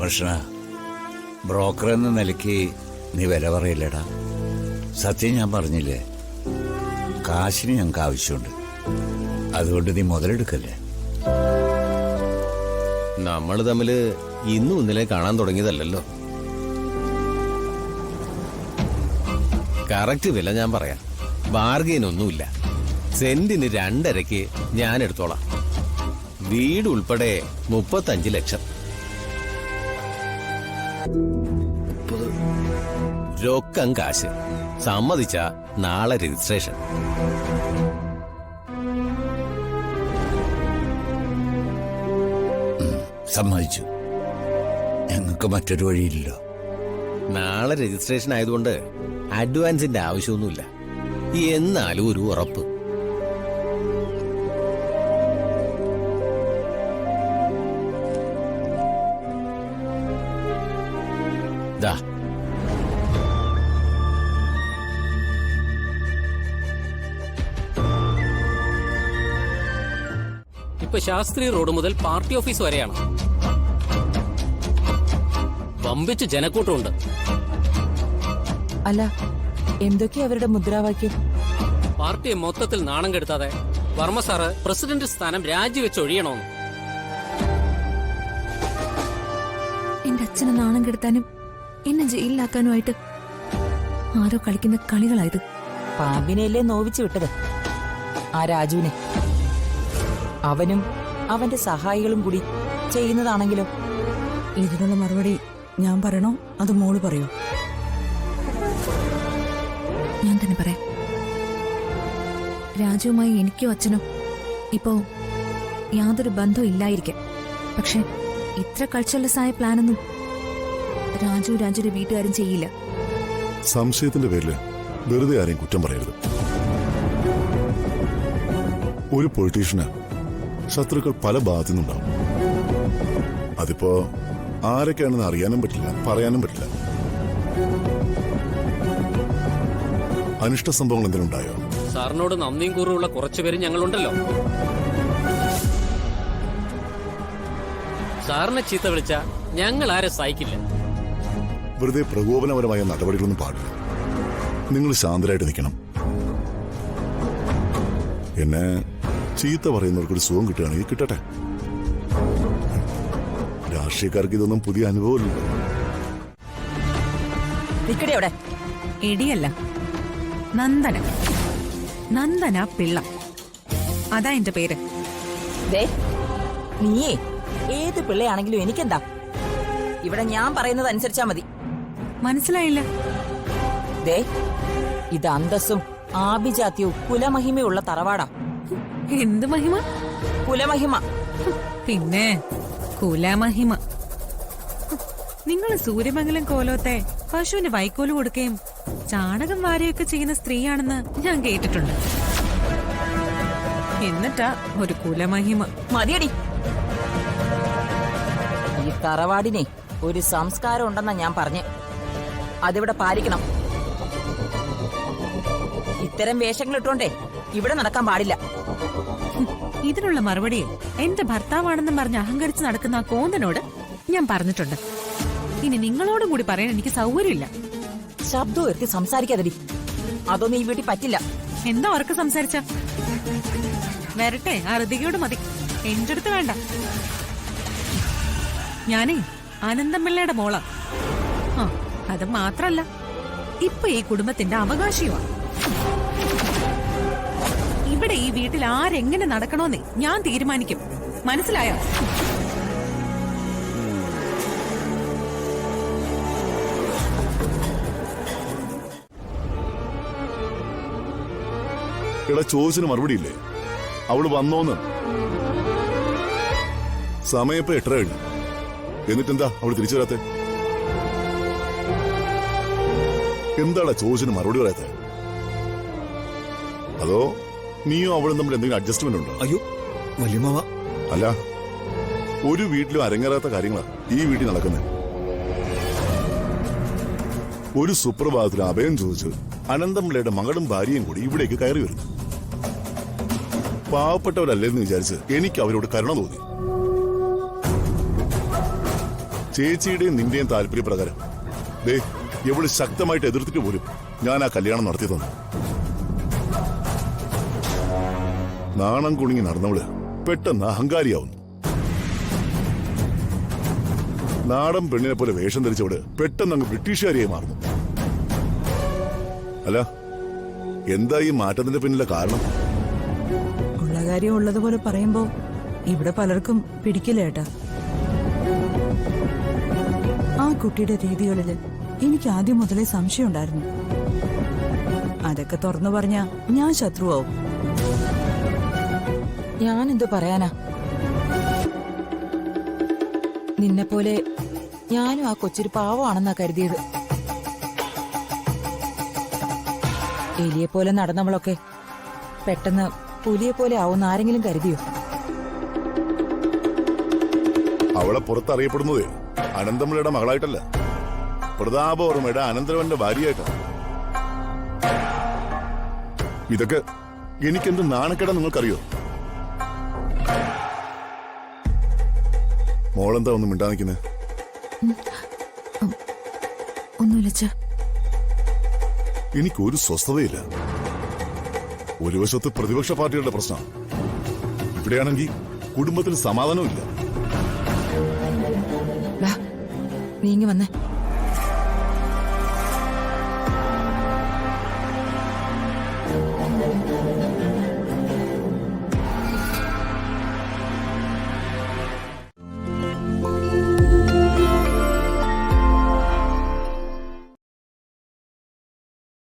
Ramakrishna, broker എന്ന നിലയ്ക്ക് നീ വില പറയില്ലടാ. സത്യം ഞാൻ പറഞ്ഞില്ലേ, കാശിന് ഞങ്ങൾക്ക് ആവശ്യമുണ്ട്. അതുകൊണ്ട് നീ മുതലെടുക്കല്ലേ. നമ്മൾ തമ്മില് ഇന്നും ഇന്നലെ കാണാൻ തുടങ്ങിയതല്ലോ. കറക്റ്റ് വില ഞാൻ പറയാം. ബാർഗെയിനൊന്നുമില്ല. സെന്റിന് 2.5 ഞാൻ എടുത്തോളാം. വീട് ഉൾപ്പെടെ 35 ലക്ഷം. രൊക്കം കാശ്. സമ്മതിച്ച നാളെ രജിസ്ട്രേഷൻ. സമ്മതിച്ചു. ഞങ്ങൾക്ക് മറ്റൊരു വഴിയില്ലല്ലോ. നാളെ രജിസ്ട്രേഷൻ ആയതുകൊണ്ട് അഡ്വാൻസിന്റെ ആവശ്യമൊന്നുമില്ല. എന്നാലും ഒരു ഉറപ്പ്. ദാ ഇപ്പൊ ശാസ്ത്രി റോഡ് മുതൽ പാർട്ടി ഓഫീസ് വരെയാണ്. വമ്പിച്ച് ജനക്കൂട്ടമുണ്ട്. അല്ല, എന്തൊക്കെയാ അവരുടെ മുദ്രാവാക്യം? പാർട്ടിയെ മൊത്തത്തിൽ നാണം കെടുത്താതെ വർമ്മ സാറ് പ്രസിഡന്റ് സ്ഥാനം രാജിവെച്ച് ഒഴിയണമെന്ന്. എന്റെ അച്ഛനെ നാണം കെടുത്താനും എന്നെ ജയിലിലാക്കാനുമായിട്ട് ആരോ കളിക്കുന്ന കളികളായത്. പാമ്പിനെയല്ലേ നോവിച്ചു വിട്ടത് ആ രാജുവിനെ. അവനും അവന്റെ സഹായികളും കൂടി ചെയ്യുന്നതാണെങ്കിലോ? ഇതിനുള്ള മറുപടി ഞാൻ പറയണോ അത് മോള് പറയോ? ഞാൻ തന്നെ പറയാം. രാജുവുമായി എനിക്കോ അച്ഛനോ ഇപ്പോ യാതൊരു ബന്ധവും ഇല്ലായിരിക്കാം. പക്ഷെ ഇത്ര കൾച്ചർലെസ് ആയ പ്ലാനൊന്നും രാജുവിന്റെ വീട്ടുകാരും ചെയ്യില്ല. സംശയത്തിന്റെ പേരില് വെറുതെ ആരെയും കുറ്റം പറയരുത്. ഒരു പൊളിറ്റീഷ്യന് ശത്രുക്കൾ പല ഭാഗത്തു നിന്നുണ്ടാവും. അതിപ്പോ ആരൊക്കെയാണെന്ന് അറിയാനും പറ്റില്ല, പറയാനും പറ്റില്ല. അനിഷ്ട സംഭവങ്ങൾ എന്തെങ്കിലും ഉണ്ടായോ? സാറിനോട് നന്ദിയും കൂറുള്ള കുറച്ചുപേരും ഞങ്ങളുണ്ടല്ലോ. സാറിനെ ചീത്ത വിളിച്ച ഞങ്ങൾ ആരെ സഹിക്കില്ല. വെറുതെ പ്രകോപനപരമായ നടപടികളൊന്നും പാടില്ല. നിങ്ങൾ ശാന്തരായിട്ട് നിൽക്കണം. എന്നെ ചീത്ത പറയുന്നവർക്കൊരു സുഖം കിട്ടുകയാണെങ്കിൽ കിട്ടട്ടെ. രാഷ്ട്രീയക്കാർക്ക് ഇതൊന്നും പുതിയ അനുഭവമില്ല. നിക്കടെ ഇടിയല്ല, നന്ദന പിള്ള, അതാ എന്റെ പേര്. നീയേ ഏത് പിള്ളയാണെങ്കിലും എനിക്കെന്താ? ഇവിടെ ഞാൻ പറയുന്നത് അനുസരിച്ചാ മതി. മനസ്സിലായില്ല? ഇത് അന്തസ്സും ആഭിജാത്യവും കുലമഹിമയുള്ള തറവാടാ. എന്ത് മഹിമ? കുലമഹിമ. പിന്നെ കുലമഹിമ. നിങ്ങൾ സൂര്യമംഗലം കോലോത്തെ പശുവിന് വൈക്കോല് കൊടുക്കുകയും ചാണകം വാരുകയൊക്കെ ചെയ്യുന്ന സ്ത്രീയാണെന്ന് ഞാൻ കേട്ടിട്ടുണ്ട്. എന്നിട്ടാ ഒരു കുലമഹിമ. മതിയടി. ഈ തറവാടിനെ ഒരു സംസ്കാരം ഉണ്ടെന്നാ ഞാൻ പറഞ്ഞ്. അതിവിടെ പാലിക്കണം. ഇത്തരം വേഷങ്ങൾ ഇട്ടോണ്ടേ ഇവിടെ നടക്കാൻ പാടില്ല. ഇതിനുള്ള മറുപടി എന്റെ ഭർത്താവാണെന്നും പറഞ്ഞ് അഹങ്കരിച്ച് നടക്കുന്ന ആ കോന്തനോട് ഞാൻ പറഞ്ഞിട്ടുണ്ട്. ഇനി നിങ്ങളോടും കൂടി പറയാൻ എനിക്ക് സൗകര്യമില്ല. ശബ്ദം എത്തി സംസാരിക്കാതടി. അതൊന്നും ഈ വീട്ടിൽ പറ്റില്ല. എന്താ അവർക്ക് സംസാരിച്ച? വരട്ടെ, ആ ഋതികയോട് മതി, എന്റെ അടുത്ത് വേണ്ട. ഞാനേ അനന്തമ്പിള്ളയുടെ മോളാ. അത് മാത്രല്ല, ഇപ്പൊ ഈ കുടുംബത്തിന്റെ അവകാശിയുമാണ്. ഇവിടെ ഈ വീട്ടിൽ ആരെങ്ങനെ നടക്കണോന്നേ ഞാൻ തീരുമാനിക്കും. മനസ്സിലായോ? ഇവിടെ ചോദിച്ചതിന് മറുപടിയില്ലേ? അവള് വന്നോന്ന്. സമയം ഇപ്പൊ 8:30 കഴിഞ്ഞു. എന്നിട്ടെന്താ അവള് തിരിച്ചു വരാത്തെ? എന്താടാ ചോദിച്ചതിന് മറുപടി പറയാത്തെ? അതോ നീയോ അവളും തമ്മിൽ എന്തെങ്കിലും അഡ്ജസ്റ്റ്മെന്റ് ഉണ്ടോ? അയ്യോ വല്യമാവ, അല്ല, ഒരു വീട്ടിലും അരങ്ങേറാത്ത കാര്യങ്ങളാ ഈ വീട്ടിൽ നടക്കുന്നത്. ഒരു സുപ്രഭാതത്തിൽ അഭയം ചോദിച്ച് അനന്തമ്പിള്ളയുടെ മകളും ഭാര്യയും കൂടി ഇവിടേക്ക് കയറി വരുന്നു. പാവപ്പെട്ടവരല്ലേന്ന് വിചാരിച്ച് എനിക്ക് അവരോട് കരുണ തോന്നി. ചേച്ചിയുടെയും നിന്റെയും താല്പര്യപ്രകാരം ദേ എവള് ശക്തമായിട്ട് എതിർത്തിട്ട് പോലും ഞാൻ ആ കല്യാണം നടത്തി തന്നു. നാണം കുണുങ്ങി നടന്നവള് പെട്ടെന്ന് അഹങ്കാരിയാവുന്നു. നാടൻ പെണ്ണിനെ പോലെ വേഷം ധരിച്ചവള് പെട്ടെന്ന് അങ്ങ് ബ്രിട്ടീഷുകാരിയായി മാറുന്നു. അല്ല, എന്താ ഈ മാറ്റത്തിന്റെ പിന്നിലെ കാരണം? ഉള്ള കാര്യം ഉള്ളതുപോലെ പറയുമ്പോ ഇവിടെ പലർക്കും പിടിക്കില്ല ഏട്ടാ. ആ കുട്ടിയുടെ രീതികളില് എനിക്ക് ആദ്യം മുതലേ സംശയം ഉണ്ടായിരുന്നു. അതൊക്കെ തുറന്നു പറഞ്ഞ ഞാൻ ശത്രുവാവും. ഞാനെന്തു പറയാനാ? നിന്നെപ്പോലെ ഞാനും ആ കൊച്ചൊരു പാവമാണെന്നാ കരുതിയത്. എലിയെപ്പോലെ നടന്നവളൊക്കെ പെട്ടെന്ന് പുലിയെപ്പോലെ ആവുന്ന ആരെങ്കിലും കരുതിയോ? അവളെ പുറത്തറിയപ്പെടുന്നതേ അനന്തമിളയുടെ മകളായിട്ടല്ല, പ്രതാപവർമ്മയുടെ അനന്തരവന്റെ ഭാര്യയായിട്ടാണ്. ഇതൊക്കെ എനിക്കെന്ത് നാണക്കേടാ നിങ്ങൾക്കറിയോ? മോളെന്താ ഒന്നും മിണ്ടാ നിൽക്കുന്നത്? ഒന്നുമില്ല അച്ഛാ. എനിക്കൊരു സ്വസ്ഥതയില്ല. ഒരു വശത്ത് പ്രതിപക്ഷ പാർട്ടികളുടെ പ്രശ്നം, ഇവിടെയാണെങ്കിൽ കുടുംബത്തിൽ സമാധാനമില്ല. നീങ്ങി വന്നേ.